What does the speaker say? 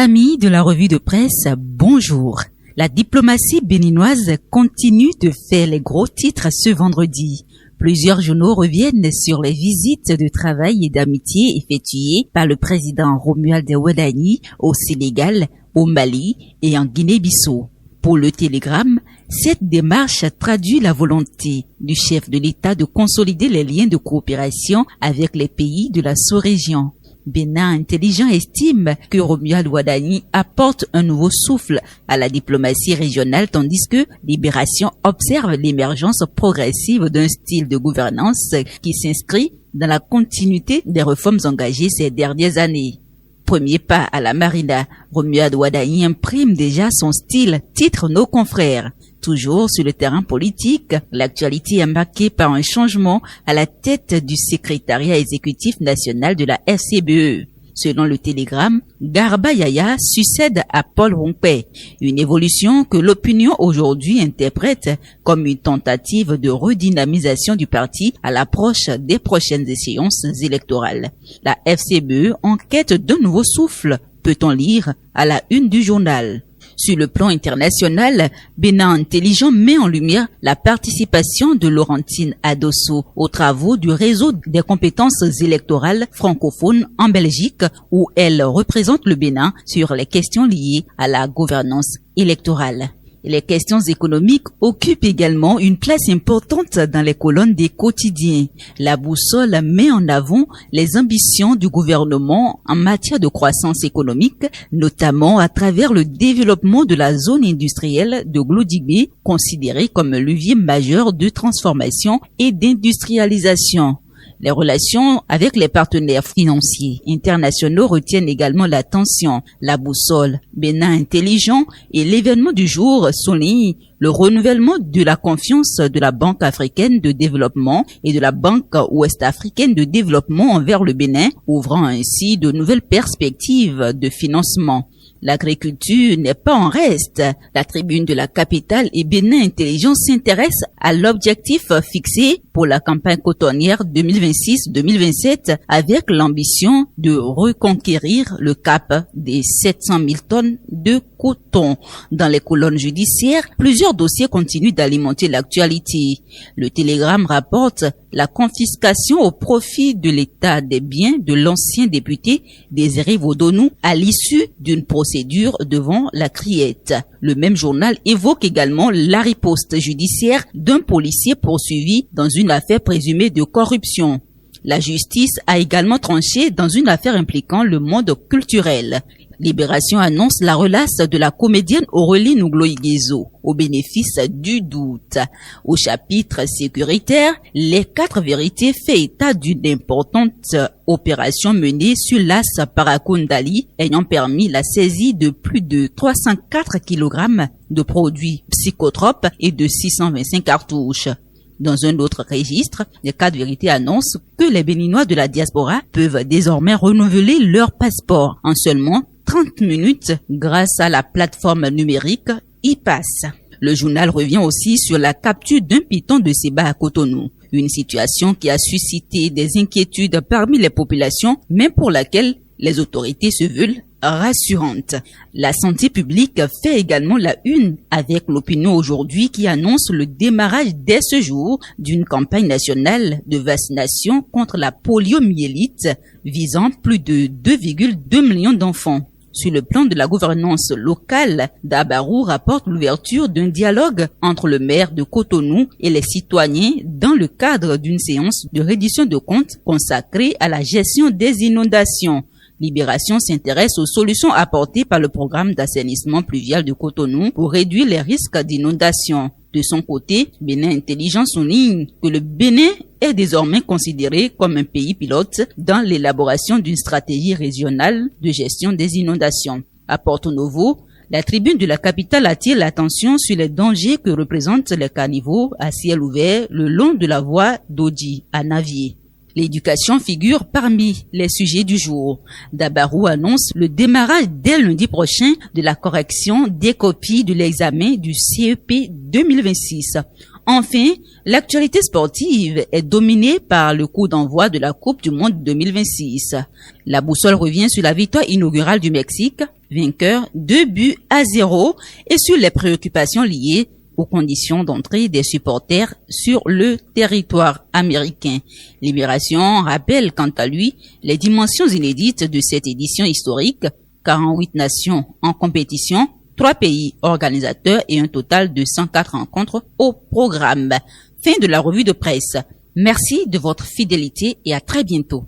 amis de la revue de presse, bonjour. La diplomatie béninoise continue de faire les gros titres ce vendredi. Plusieurs journaux reviennent sur les visites de travail et d'amitié effectuées par le président Romuald Wadani au Sénégal, au Mali et en Guinée-Bissau. Pour le Télégramme, cette démarche traduit la volonté du chef de l'État de consolider les liens de coopération avec les pays de la sous-région. Bénin Intelligent estime que Romuald Wadani apporte un nouveau souffle à la diplomatie régionale tandis que Libération observe l'émergence progressive d'un style de gouvernance qui s'inscrit dans la continuité des réformes engagées ces dernières années. Premier pas à la marina, Romuald Wadani imprime déjà son style, titre nos confrères. Toujours sur le terrain politique, l'actualité est marquée par un changement à la tête du secrétariat exécutif national de la FCBE. Selon le Télégramme, Garba Yaya succède à Paul Rompé, une évolution que l'opinion aujourd'hui interprète comme une tentative de redynamisation du parti à l'approche des prochaines échéances électorales. La FCBE en quête d'un nouveau souffle, peut-on lire à la une du journal. Sur le plan international, Bénin Intelligent met en lumière la participation de Laurentine Adosso aux travaux du réseau des compétences électorales francophones en Belgique où elle représente le Bénin sur les questions liées à la gouvernance électorale. Les questions économiques occupent également une place importante dans les colonnes des quotidiens. La boussole met en avant les ambitions du gouvernement en matière de croissance économique, notamment à travers le développement de la zone industrielle de Glodigué, considérée comme un levier majeur de transformation et d'industrialisation. Les relations avec les partenaires financiers internationaux retiennent également l'attention. La boussole Bénin Intelligent et l'événement du jour soulignent le renouvellement de la confiance de la Banque africaine de développement et de la Banque ouest-africaine de développement envers le Bénin, ouvrant ainsi de nouvelles perspectives de financement. L'agriculture n'est pas en reste. La tribune de la capitale et Bénin Intelligent s'intéresse à l'objectif fixé pour la campagne cotonnière 2026-2027 avec l'ambition de reconquérir le cap des 700 000 tonnes de coton. Dans les colonnes judiciaires, plusieurs dossiers continuent d'alimenter l'actualité. Le Télégramme rapporte la confiscation au profit de l'État des biens de l'ancien député Désiré Vodonou à l'issue d'une procédure devant la Criette. Le même journal évoque également la riposte judiciaire d'un policier poursuivi dans une affaire présumée de corruption. La justice a également tranché dans une affaire impliquant le monde culturel. Libération annonce la relâche de la comédienne Aurélie Nouglo-Iguezo au bénéfice du doute. Au chapitre sécuritaire, les 4 vérités fait état d'une importante opération menée sur l'as Parakundali ayant permis la saisie de plus de 304 kg de produits psychotropes et de 625 cartouches. Dans un autre registre, les 4 vérités annoncent que les Béninois de la diaspora peuvent désormais renouveler leur passeport en seulement 30 minutes grâce à la plateforme numérique e-Pass. Le journal revient aussi sur la capture d'un python de Seba à Cotonou, une situation qui a suscité des inquiétudes parmi les populations, mais pour laquelle les autorités se veulent rassurantes. La santé publique fait également la une avec l'opinion aujourd'hui qui annonce le démarrage dès ce jour d'une campagne nationale de vaccination contre la poliomyélite visant plus de 2,2 millions d'enfants. Sur le plan de la gouvernance locale, Dabarou rapporte l'ouverture d'un dialogue entre le maire de Cotonou et les citoyens dans le cadre d'une séance de reddition de comptes consacrée à la gestion des inondations. Libération s'intéresse aux solutions apportées par le programme d'assainissement pluvial de Cotonou pour réduire les risques d'inondation. De son côté, Bénin Intelligent souligne que le Bénin est désormais considéré comme un pays pilote dans l'élaboration d'une stratégie régionale de gestion des inondations. À Porto Novo, la tribune de la capitale attire l'attention sur les dangers que représentent les caniveaux à ciel ouvert le long de la voie d'Odi à Navier. L'éducation figure parmi les sujets du jour. Dabarou annonce le démarrage dès lundi prochain de la correction des copies de l'examen du CEP 2026. Enfin, l'actualité sportive est dominée par le coup d'envoi de la Coupe du Monde 2026. La boussole revient sur la victoire inaugurale du Mexique vainqueur 2-0 et sur les préoccupations liées aux conditions d'entrée des supporters sur le territoire américain. Libération rappelle quant à lui les dimensions inédites de cette édition historique, 48 nations en compétition, 3 pays organisateurs et un total de 104 rencontres au programme. Fin de la revue de presse. Merci de votre fidélité et à très bientôt.